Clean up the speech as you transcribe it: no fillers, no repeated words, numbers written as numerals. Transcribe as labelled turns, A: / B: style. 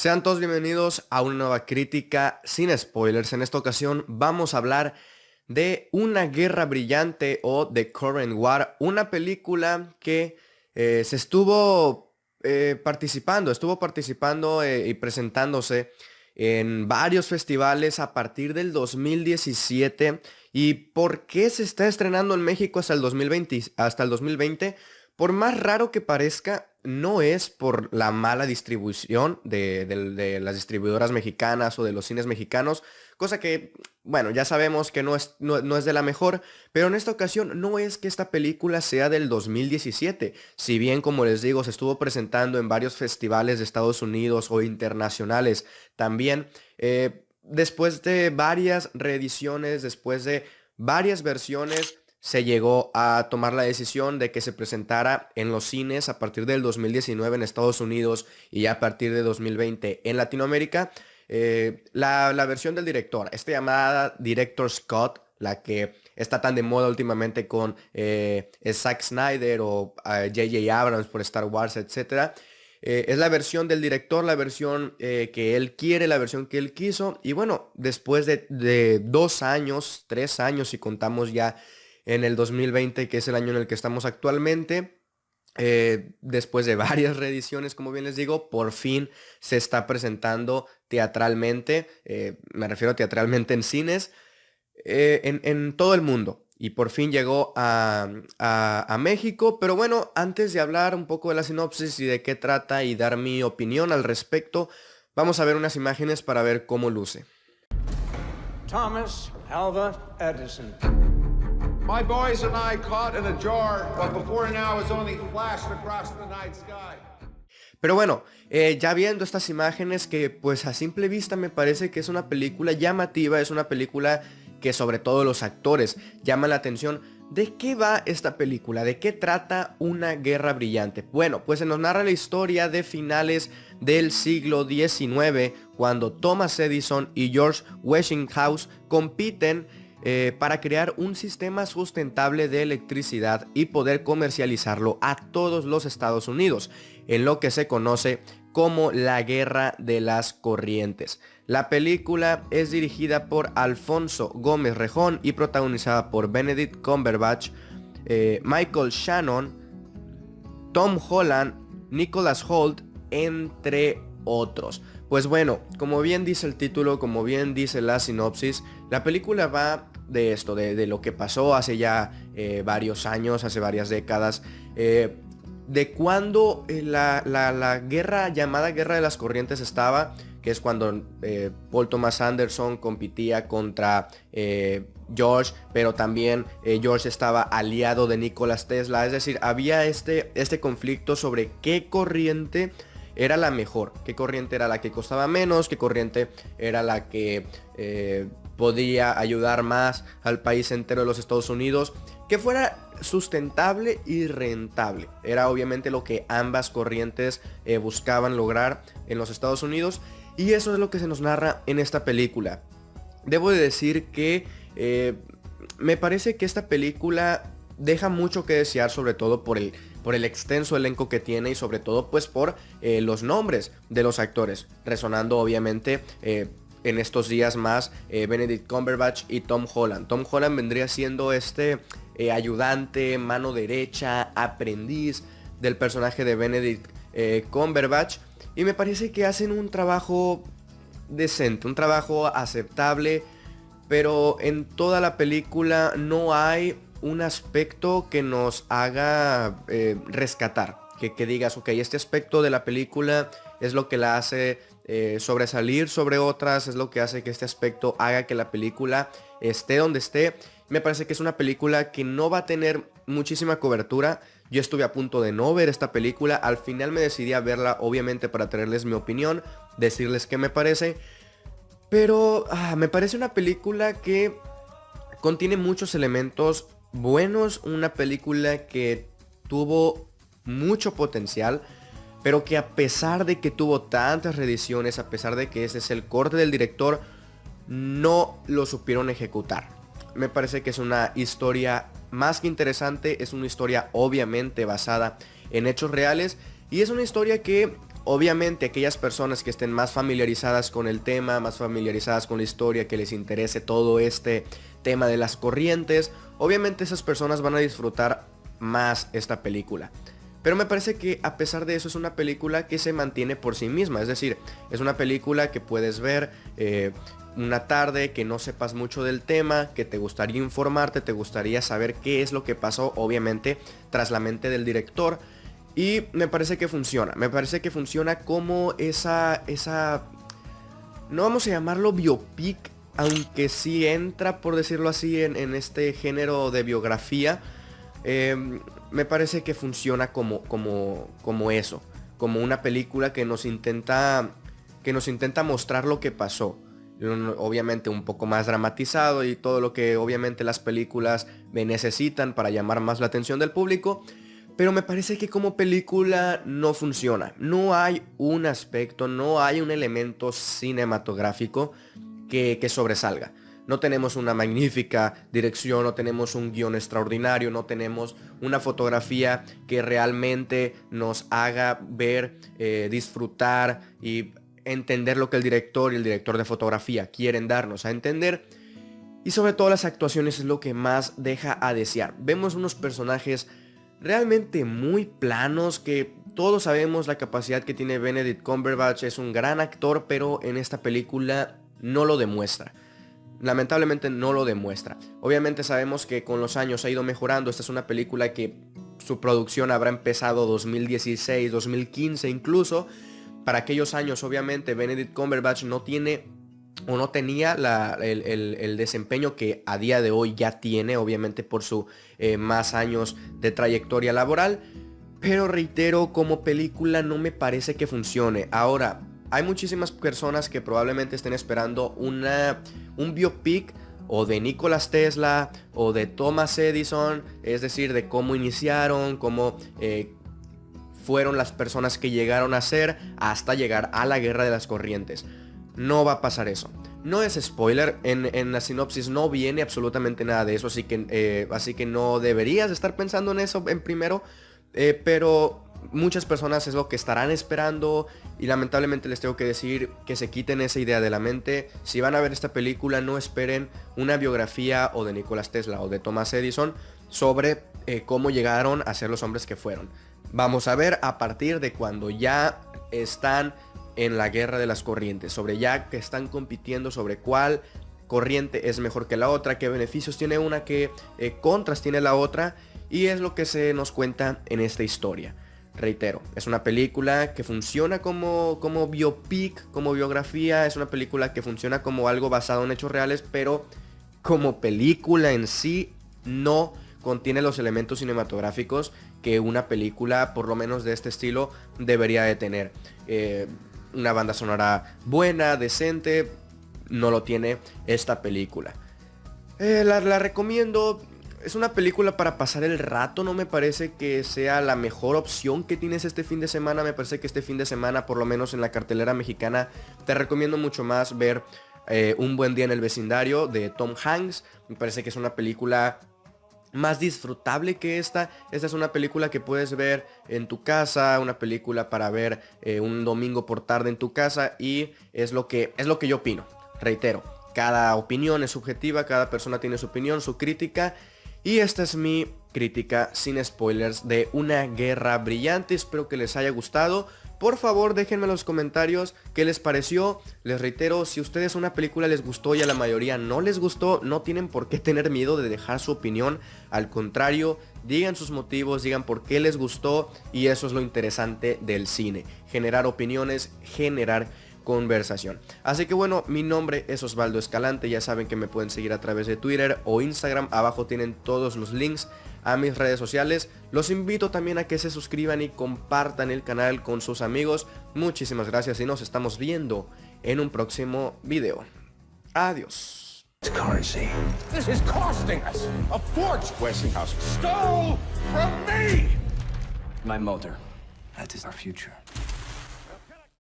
A: Sean todos bienvenidos a una nueva crítica sin spoilers. En esta ocasión vamos a hablar de Una Guerra Brillante o The Current War, una película que se estuvo participando y presentándose en varios festivales a partir del 2017. ¿Y por qué se está estrenando en México hasta el 2020? Por más raro que parezca, no es por la mala distribución de las distribuidoras mexicanas o de los cines mexicanos, cosa que, bueno, ya sabemos que no es de la mejor, pero en esta ocasión no es que esta película sea del 2017. Si bien, como les digo, se estuvo presentando en varios festivales de Estados Unidos o internacionales también, después de varias reediciones, después de varias versiones, se llegó a tomar la decisión de que se presentara en los cines a partir del 2019 en Estados Unidos y a partir de 2020 en Latinoamérica. La versión del director, esta llamada Director's Cut, la que está tan de moda últimamente con Zack Snyder o J.J. Abrams por Star Wars, etcétera. Es la versión del director, la versión que él quiere, la versión que él quiso. Y bueno, después de 2 años, 3 años, si contamos ya en el 2020, que es el año en el que estamos actualmente, después de varias reediciones, como bien les digo, por fin se está presentando teatralmente, me refiero a teatralmente en cines, en todo el mundo. Y por fin llegó a México. Pero bueno, antes de hablar un poco de la sinopsis y de qué trata y dar mi opinión al respecto, vamos a ver unas imágenes para ver cómo luce.
B: Thomas Alva Edison.
C: My boys and I caught in a jar what before now has only flashed across the night sky.
A: Pero bueno, ya viendo estas imágenes, que pues a simple vista me parece que es una película llamativa, es una película que sobre todo los actores llaman la atención. ¿De qué va esta película? ¿De qué trata Una Guerra Brillante? Bueno, pues se nos narra la historia de finales del siglo XIX, cuando Thomas Edison y George Westinghouse compiten para crear un sistema sustentable de electricidad y poder comercializarlo a todos los Estados Unidos, en lo que se conoce como la Guerra de las Corrientes. La película es dirigida por Alfonso Gómez Rejón y protagonizada por Benedict Cumberbatch, Michael Shannon, Tom Holland, Nicholas Hoult, entre otros. Pues bueno, como bien dice el título, como bien dice la sinopsis, la película va de esto, de lo que pasó hace ya varios años, hace varias décadas, de cuando la guerra llamada Guerra de las Corrientes estaba, que es cuando Paul Thomas Anderson competía contra George, pero también George estaba aliado de Nikola Tesla. Es decir, había este conflicto sobre qué corriente era la mejor, qué corriente era la que costaba menos, qué corriente era la que podía ayudar más al país entero de los Estados Unidos, que fuera sustentable y rentable. Era obviamente lo que ambas corrientes buscaban lograr en los Estados Unidos, y eso es lo que se nos narra en esta película. Debo de decir que me parece que esta película deja mucho que desear, sobre todo por el extenso elenco que tiene, y sobre todo pues por los nombres de los actores, resonando obviamente en estos días más Benedict Cumberbatch y Tom Holland. Tom Holland vendría siendo ayudante, mano derecha, aprendiz del personaje de Benedict Cumberbatch, y me parece que hacen un trabajo decente, un trabajo aceptable, pero en toda la película no hay un aspecto que nos haga rescatar, que digas, ok, este aspecto de la película es lo que la hace sobresalir sobre otras, es lo que hace que este aspecto haga que la película esté donde esté. Me parece que es una película que no va a tener muchísima cobertura. Yo estuve a punto de no ver esta película, al final me decidí a verla, obviamente para traerles mi opinión, decirles qué me parece, pero me parece una película que contiene muchos elementos buenos, una película que tuvo mucho potencial, pero que a pesar de que tuvo tantas reediciones, a pesar de que ese es el corte del director, no lo supieron ejecutar. Me parece que es una historia más que interesante, es una historia obviamente basada en hechos reales, y es una historia que Obviamente aquellas personas que estén más familiarizadas con el tema, más familiarizadas con la historia, que les interese todo este tema de las corrientes, obviamente esas personas van a disfrutar más esta película. Pero me parece que a pesar de eso es una película que se mantiene por sí misma. Es decir, es una película que puedes ver una tarde, que no sepas mucho del tema, que te gustaría informarte, te gustaría saber qué es lo que pasó, obviamente, tras la mente del director. Y me parece que funciona. Me parece que funciona como esa no vamos a llamarlo biopic, aunque sí entra, por decirlo así, en este género de biografía. Me parece que funciona como eso, como una película que nos intenta mostrar lo que pasó, obviamente un poco más dramatizado y todo lo que obviamente las películas necesitan para llamar más la atención del público, pero me parece que como película no funciona. No hay un aspecto, no hay un elemento cinematográfico que sobresalga. No tenemos una magnífica dirección, no tenemos un guión extraordinario, no tenemos una fotografía que realmente nos haga ver, disfrutar y entender lo que el director y el director de fotografía quieren darnos a entender. Y sobre todo las actuaciones es lo que más deja a desear. Vemos unos personajes realmente muy planos, que todos sabemos la capacidad que tiene Benedict Cumberbatch, es un gran actor, pero en esta película no lo demuestra. Lamentablemente no lo demuestra. Obviamente sabemos que con los años ha ido mejorando. Esta es una película que su producción habrá empezado 2016, 2015 incluso. Para aquellos años obviamente Benedict Cumberbatch no tiene o no tenía el desempeño que a día de hoy ya tiene, obviamente por su más años de trayectoria laboral. Pero reitero, como película no me parece que funcione. Ahora, hay muchísimas personas que probablemente estén esperando un biopic o de Nikola Tesla o de Thomas Edison, es decir, de cómo iniciaron, cómo fueron las personas que llegaron a ser hasta llegar a la guerra de las corrientes. No va a pasar eso. No es spoiler, en la sinopsis no viene absolutamente nada de eso, así que no deberías estar pensando en eso en primero, pero muchas personas es lo que estarán esperando y lamentablemente les tengo que decir que se quiten esa idea de la mente. Si van a ver esta película, no esperen una biografía o de Nikola Tesla o de Thomas Edison sobre cómo llegaron a ser los hombres que fueron. Vamos a ver a partir de cuando ya están en la guerra de las corrientes, sobre ya que están compitiendo sobre cuál corriente es mejor que la otra, qué beneficios tiene una, qué contras tiene la otra, y es lo que se nos cuenta en esta historia. Reitero, es una película que funciona como biopic, como biografía, es una película que funciona como algo basado en hechos reales, pero como película en sí no contiene los elementos cinematográficos que una película, por lo menos de este estilo, debería de tener. Una banda sonora buena, decente, no lo tiene esta película. La recomiendo. Es una película para pasar el rato, no me parece que sea la mejor opción que tienes este fin de semana. Me parece que este fin de semana, por lo menos en la cartelera mexicana, te recomiendo mucho más ver Un buen día en el vecindario de Tom Hanks. Me parece que es una película más disfrutable que esta. Esta es una película que puedes ver en tu casa, una película para ver un domingo por tarde en tu casa, y es lo que yo opino. Reitero, cada opinión es subjetiva, cada persona tiene su opinión, su crítica. Y esta es mi crítica sin spoilers de Una guerra brillante. Espero que les haya gustado. Por favor, déjenme en los comentarios qué les pareció. Les reitero, si a ustedes una película les gustó y a la mayoría no les gustó, no tienen por qué tener miedo de dejar su opinión. Al contrario, digan sus motivos, digan por qué les gustó, y eso es lo interesante del cine. Generar opiniones, generar conversación. Así que bueno, mi nombre es Osvaldo Escalante. Ya saben que me pueden seguir a través de Twitter o Instagram. Abajo tienen todos los links a mis redes sociales. Los invito también a que se suscriban y compartan el canal con sus amigos. Muchísimas gracias y nos estamos viendo en un próximo video. Adiós.
C: Currency. This is costing us a fortune. Westinghouse stole from me.
D: My motor. That is our future.